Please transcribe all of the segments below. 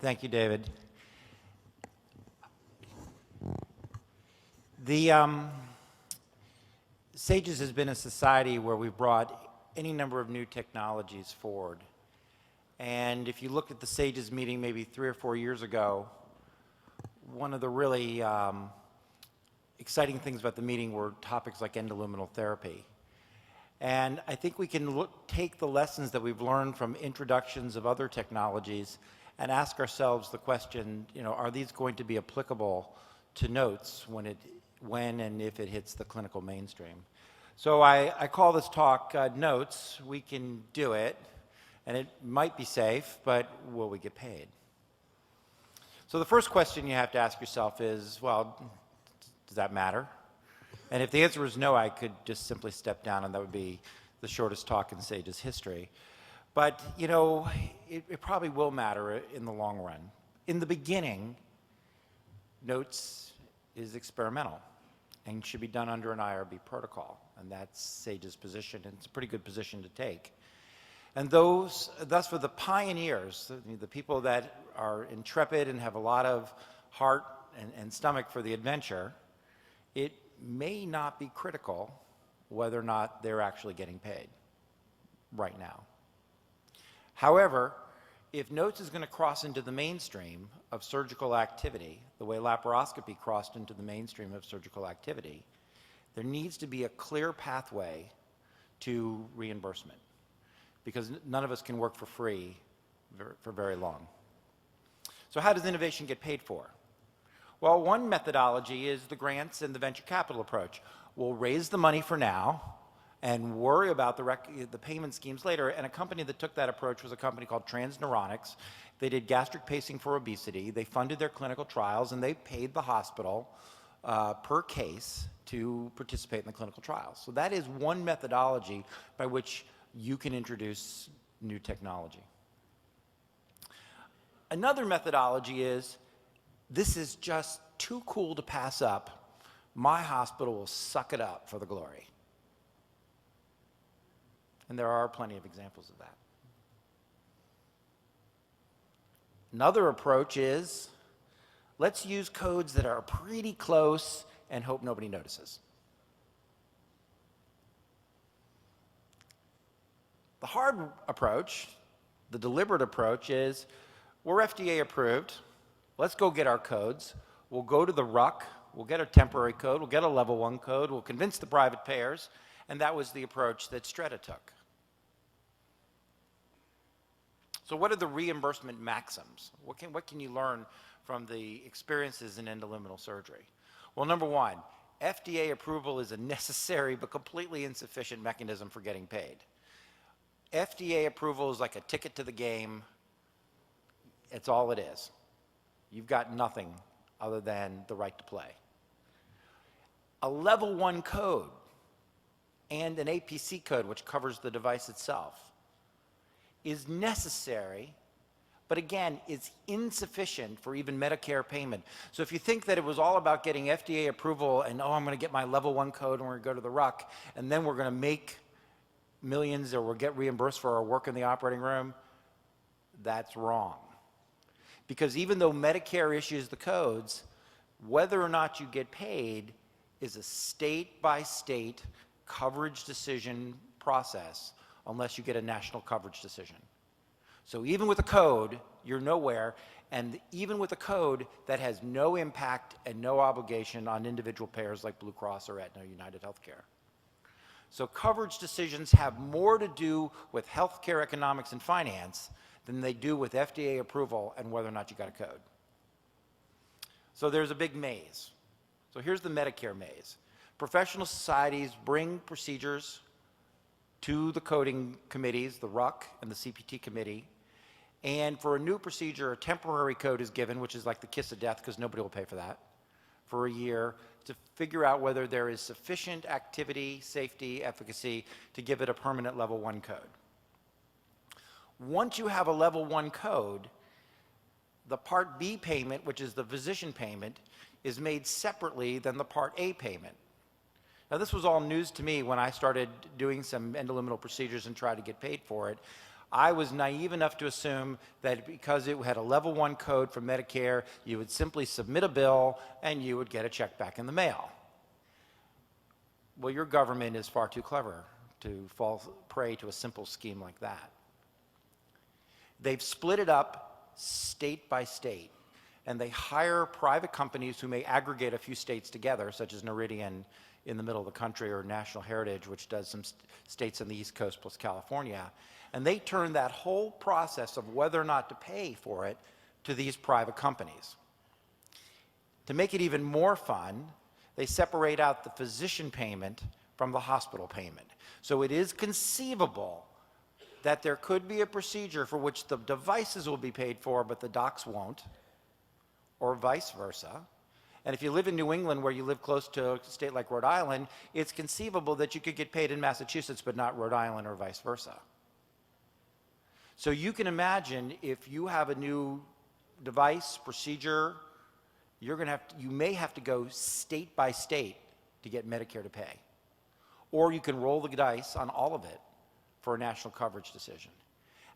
Thank you, David. The SAGES has been a society where we've brought any number of new technologies forward. And if you look at the SAGES meeting maybe 3 or 4 years ago, one of the really exciting things about the meeting were topics like endoluminal therapy. And I think we can take the lessons that we've learned from introductions of other technologies and ask ourselves the question, are these going to be applicable to notes when and if it hits the clinical mainstream? So I call this talk Notes. We can do it, and it might be safe, but will we get paid? So the first question you have to ask yourself is, well, does that matter? And if the answer is no, I could just simply step down, and that would be the shortest talk in SAGES history. But, it probably will matter in the long run. In the beginning, Notes is experimental and should be done under an IRB protocol, and that's SAGES' position, and it's a pretty good position to take. And thus for the pioneers, the people that are intrepid and have a lot of heart and stomach for the adventure, it may not be critical whether or not they're actually getting paid right now. However, if Notes is going to cross into the mainstream of surgical activity, the way laparoscopy crossed into the mainstream of surgical activity, there needs to be a clear pathway to reimbursement, because none of us can work for free for very long. So how does innovation get paid for? Well, one methodology is the grants and the venture capital approach. We'll raise the money for now and worry about the payment schemes later. And a company that took that approach was a company called Transneuronics. They did gastric pacing for obesity. They funded their clinical trials, and they paid the hospital per case to participate in the clinical trials. So that is one methodology by which you can introduce new technology. Another methodology is, this is just too cool to pass up. My hospital will suck it up for the glory. And there are plenty of examples of that. Another approach is, let's use codes that are pretty close and hope nobody notices. The hard approach, the deliberate approach, is we're FDA approved. Let's go get our codes. We'll go to the RUC. We'll get a temporary code. We'll get a level 1 code. We'll convince the private payers. And that was the approach that Strata took. So what are the reimbursement maxims? What can you learn from the experiences in endoluminal surgery? Well, number one, FDA approval is a necessary but completely insufficient mechanism for getting paid. FDA approval is like a ticket to the game. It's all it is. You've got nothing other than the right to play. A level 1 code and an APC code, which covers the device itself, is necessary, but again, it's insufficient for even Medicare payment. So if you think that it was all about getting FDA approval and, I'm going to get my level 1 code and we're going to go to the RUC, and then we're going to make millions or we'll get reimbursed for our work in the operating room, that's wrong. Because even though Medicare issues the codes, whether or not you get paid is a state-by-state coverage decision process unless you get a national coverage decision. So even with a code, you're nowhere, and even with a code that has no impact and no obligation on individual payers like Blue Cross or Aetna or United Healthcare. So coverage decisions have more to do with healthcare economics and finance than they do with FDA approval and whether or not you got a code. So there's a big maze. So here's the Medicare maze. Professional societies bring procedures to the coding committees, the RUC and the CPT committee, and for a new procedure, a temporary code is given, which is like the kiss of death because nobody will pay for that, for a year to figure out whether there is sufficient activity, safety, efficacy to give it a permanent level 1 code. Once you have a level 1 code, the Part B payment, which is the physician payment, is made separately than the Part A payment. Now, this was all news to me when I started doing some endoluminal procedures and tried to get paid for it. I was naive enough to assume that because it had a level 1 code from Medicare, you would simply submit a bill and you would get a check back in the mail. Well, your government is far too clever to fall prey to a simple scheme like that. They've split it up state by state, and they hire private companies who may aggregate a few states together, such as Noridian in the middle of the country, or National Heritage, which does some states on the East Coast plus California. And they turn that whole process of whether or not to pay for it to these private companies. To make it even more fun, they separate out the physician payment from the hospital payment. So it is conceivable that there could be a procedure for which the devices will be paid for, but the docs won't, or vice versa. And if you live in New England, where you live close to a state like Rhode Island, it's conceivable that you could get paid in Massachusetts, but not Rhode Island, or vice versa. So you can imagine if you have a new device, procedure, you may have to go state by state to get Medicare to pay. Or you can roll the dice on all of it for a national coverage decision.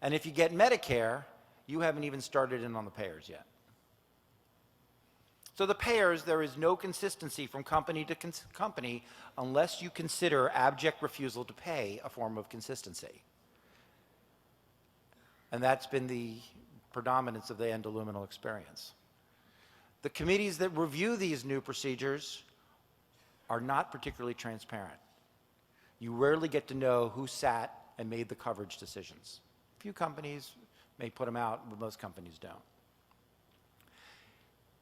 And if you get Medicare, you haven't even started in on the payers yet. So the payers, there is no consistency from company to company unless you consider abject refusal to pay a form of consistency. And that's been the predominance of the endoluminal experience. The committees that review these new procedures are not particularly transparent. You rarely get to know who sat and made the coverage decisions. A few companies may put them out, but most companies don't.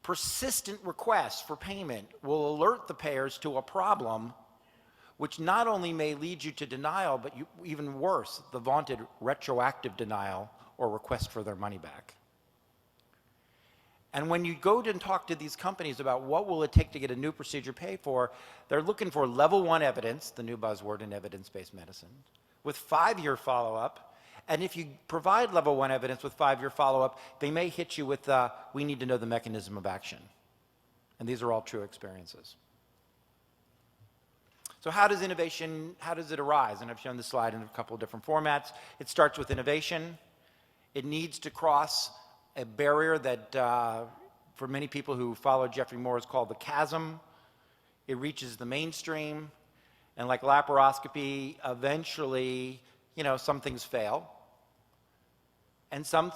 Persistent requests for payment will alert the payers to a problem which not only may lead you to denial, but even worse, the vaunted retroactive denial or request for their money back. And when you go and talk to these companies about what will it take to get a new procedure paid for, they're looking for level 1 evidence, the new buzzword in evidence-based medicine, with 5-year follow-up. And if you provide level 1 evidence with 5-year follow-up, they may hit you with, we need to know the mechanism of action. And these are all true experiences. So how does it arise? And I've shown this slide in a couple of different formats. It starts with innovation. It needs to cross a barrier that, for many people who follow Jeffrey Moore, is called the Chasm. It reaches the mainstream, and like laparoscopy, eventually, some things fail, and some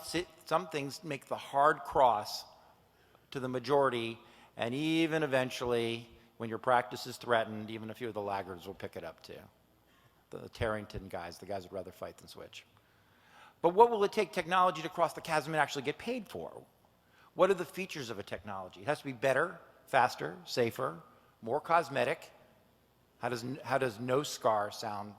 things make the hard cross to the majority, and even eventually, when your practice is threatened, even a few of the laggards will pick it up too. The Tarrington guys, the guys would rather fight than switch. But what will it take technology to cross the chasm and actually get paid for? What are the features of a technology? It has to be better, faster, safer, more cosmetic. How does no scar sound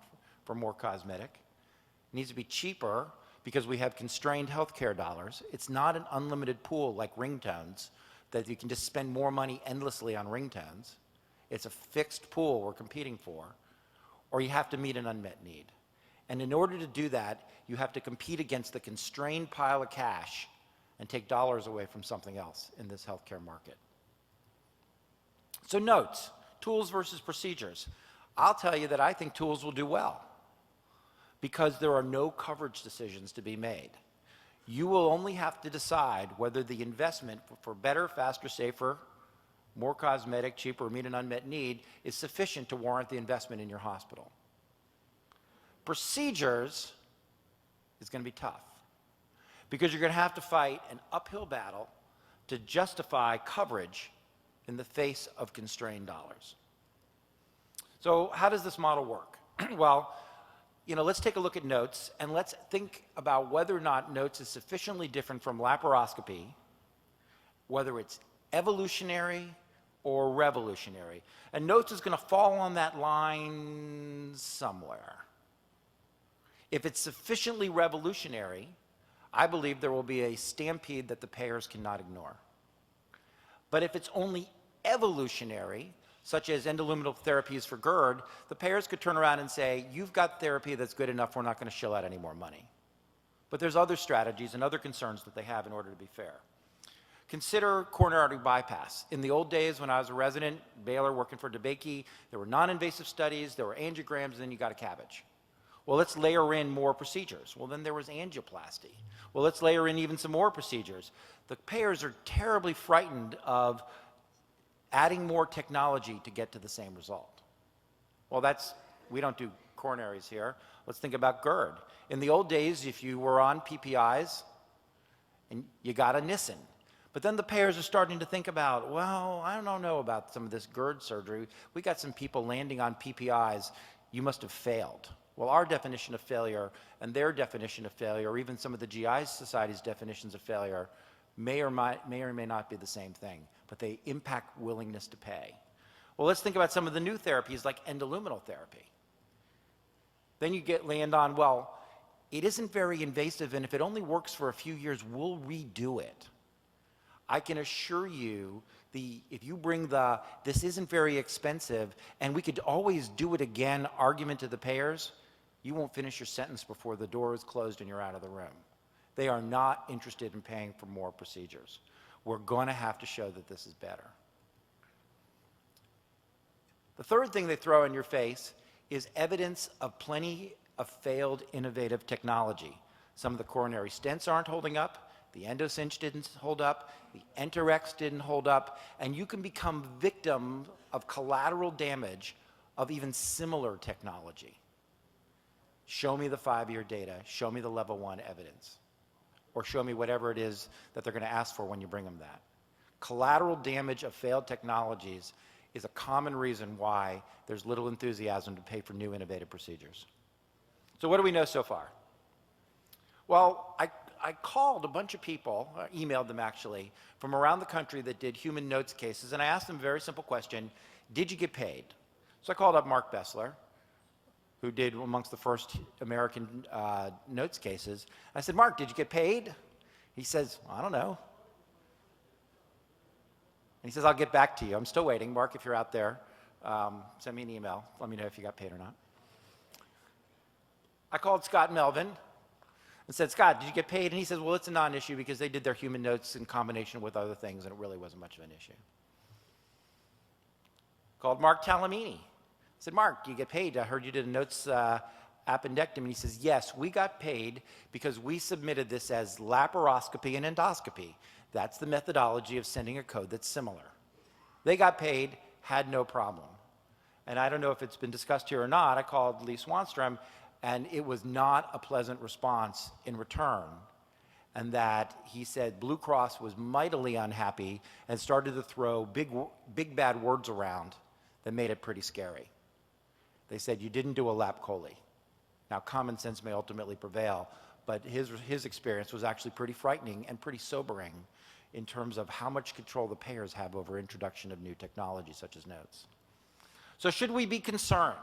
for more cosmetic? It needs to be cheaper because we have constrained healthcare dollars. It's not an unlimited pool like ringtones that you can just spend more money endlessly on ringtones. It's a fixed pool we're competing for, or you have to meet an unmet need. And in order to do that, you have to compete against the constrained pile of cash and take dollars away from something else in this healthcare market. So notes, tools versus procedures. I'll tell you that I think tools will do well because there are no coverage decisions to be made. You will only have to decide whether the investment for better, faster, safer, more cosmetic, cheaper, meet an unmet need is sufficient to warrant the investment in your hospital. Procedures is going to be tough because you're going to have to fight an uphill battle to justify coverage in the face of constrained dollars. So how does this model work? Well, let's take a look at notes and let's think about whether or not notes is sufficiently different from laparoscopy, whether it's evolutionary or revolutionary. And notes is going to fall on that line somewhere. If it's sufficiently revolutionary, I believe there will be a stampede that the payers cannot ignore. But if it's only evolutionary, such as endoluminal therapies for GERD, the payers could turn around and say, you've got therapy that's good enough, we're not going to shill out any more money. But there's other strategies and other concerns that they have in order to be fair. Consider coronary artery bypass. In the old days when I was a resident, Baylor working for DeBakey, there were non-invasive studies, there were angiograms, and then you got a cabbage. Well, let's layer in more procedures. Well, then there was angioplasty. Well, let's layer in even some more procedures. The payers are terribly frightened of adding more technology to get to the same result. Well, we don't do coronaries here. Let's think about GERD. In the old days, if you were on PPIs, and you got a Nissen. But then the payers are starting to think about, well, I don't know about some of this GERD surgery. We got some people landing on PPIs. You must have failed. Well, our definition of failure and their definition of failure, or even some of the GI Society's definitions of failure, may or may not be the same thing, but they impact willingness to pay. Well, let's think about some of the new therapies like endoluminal therapy. Then you land on, well, it isn't very invasive, and if it only works for a few years, we'll redo it. I can assure you, if you bring this isn't very expensive, and we could always do it again argument to the payers, you won't finish your sentence before the door is closed and you're out of the room. They are not interested in paying for more procedures. We're going to have to show that this is better. The third thing they throw in your face is evidence of plenty of failed innovative technology. Some of the coronary stents aren't holding up, the EndoCinch didn't hold up, the Enterex didn't hold up, and you can become victim of collateral damage of even similar technology. Show me the 5-year data, show me the level 1 evidence, or show me whatever it is that they're going to ask for when you bring them that. Collateral damage of failed technologies is a common reason why there's little enthusiasm to pay for new innovative procedures. So what do we know so far? Well, I called a bunch of people, emailed them actually, from around the country that did human notes cases, and I asked them a very simple question: did you get paid? So I called up Mark Bessler, who did amongst the first American notes cases. I said, Mark, did you get paid? He says, I don't know. And he says, I'll get back to you. I'm still waiting. Mark, if you're out there, send me an email. Let me know if you got paid or not. I called Scott Melvin and said, Scott, did you get paid? And he says, well, it's a non-issue because they did their human notes in combination with other things, and it really wasn't much of an issue. Called Mark Talamini. I said, Mark, do you get paid? I heard you did a notes appendectomy. He says, yes, we got paid because we submitted this as laparoscopy and endoscopy. That's the methodology of sending a code that's similar. They got paid, had no problem. And I don't know if it's been discussed here or not. I called Lee Swanstrom, and it was not a pleasant response in return. And that he said Blue Cross was mightily unhappy and started to throw big bad words around that made it pretty scary. They said, you didn't do a lap chole. Now, common sense may ultimately prevail, but his experience was actually pretty frightening and pretty sobering in terms of how much control the payers have over introduction of new technology such as notes. So should we be concerned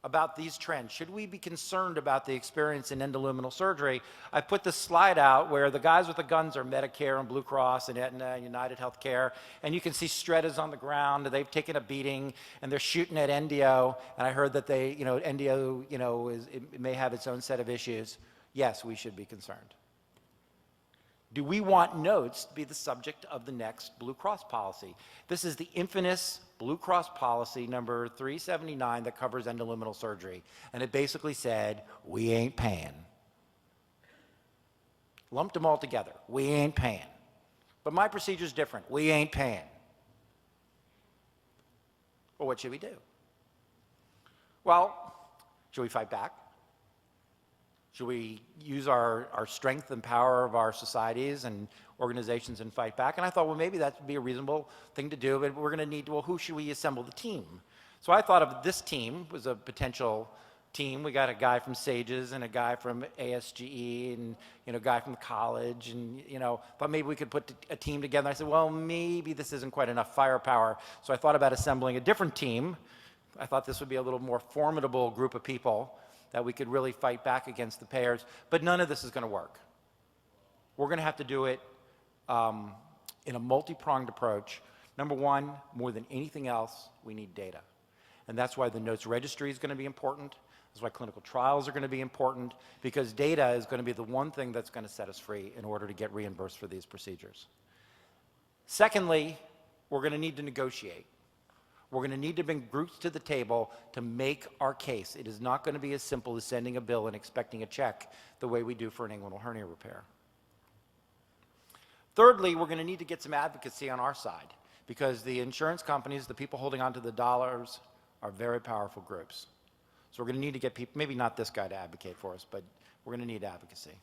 about these trends? Should we be concerned about the experience in endoluminal surgery? I put this slide out where the guys with the guns are Medicare and Blue Cross and Aetna and United Healthcare, and you can see Streta's on the ground, they've taken a beating, and they're shooting at Endio, and I heard that Endio, it may have its own set of issues. Yes, we should be concerned. Do we want notes to be the subject of the next Blue Cross policy? This is the infamous Blue Cross policy number 379 that covers endoluminal surgery. And it basically said, we ain't paying. Lumped them all together. We ain't paying. But my procedure's different. We ain't paying. Well, what should we do? Well, should we fight back? Should we use our strength and power of our societies and organizations and fight back? And I thought, well, maybe that would be a reasonable thing to do, but we're going to need, well, who should we assemble the team? So I thought of this team was a potential team. We got a guy from SAGES and a guy from ASGE and a guy from the college, and thought maybe we could put a team together. I said, well, maybe this isn't quite enough firepower. So I thought about assembling a different team. I thought this would be a little more formidable group of people that we could really fight back against the payers, but none of this is going to work. We're going to have to do it in a multi-pronged approach. Number one, more than anything else, we need data. And that's why the notes registry is going to be important. That's why clinical trials are going to be important, because data is going to be the one thing that's going to set us free in order to get reimbursed for these procedures. Secondly, we're going to need to negotiate. We're going to need to bring groups to the table to make our case. It is not going to be as simple as sending a bill and expecting a check the way we do for an inguinal hernia repair. Thirdly, we're going to need to get some advocacy on our side, because the insurance companies, the people holding on to the dollars, are very powerful groups. So we're going to need to get people, maybe not this guy to advocate for us, but we're going to need advocacy.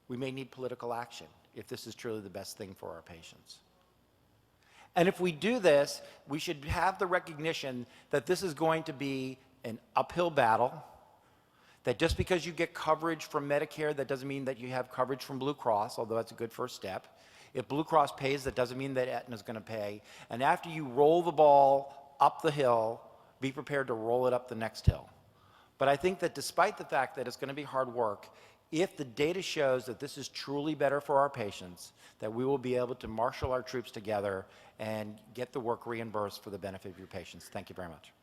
We may need political action if this is truly the best thing for our patients. And if we do this, we should have the recognition that this is going to be an uphill battle, that just because you get coverage from Medicare, that doesn't mean that you have coverage from Blue Cross, although that's a good first step. If Blue Cross pays, that doesn't mean that Aetna is going to pay. And after you roll the ball up the hill, be prepared to roll it up the next hill. But I think that despite the fact that it's going to be hard work, if the data shows that this is truly better for our patients, that we will be able to marshal our troops together and get the work reimbursed for the benefit of your patients. Thank you very much.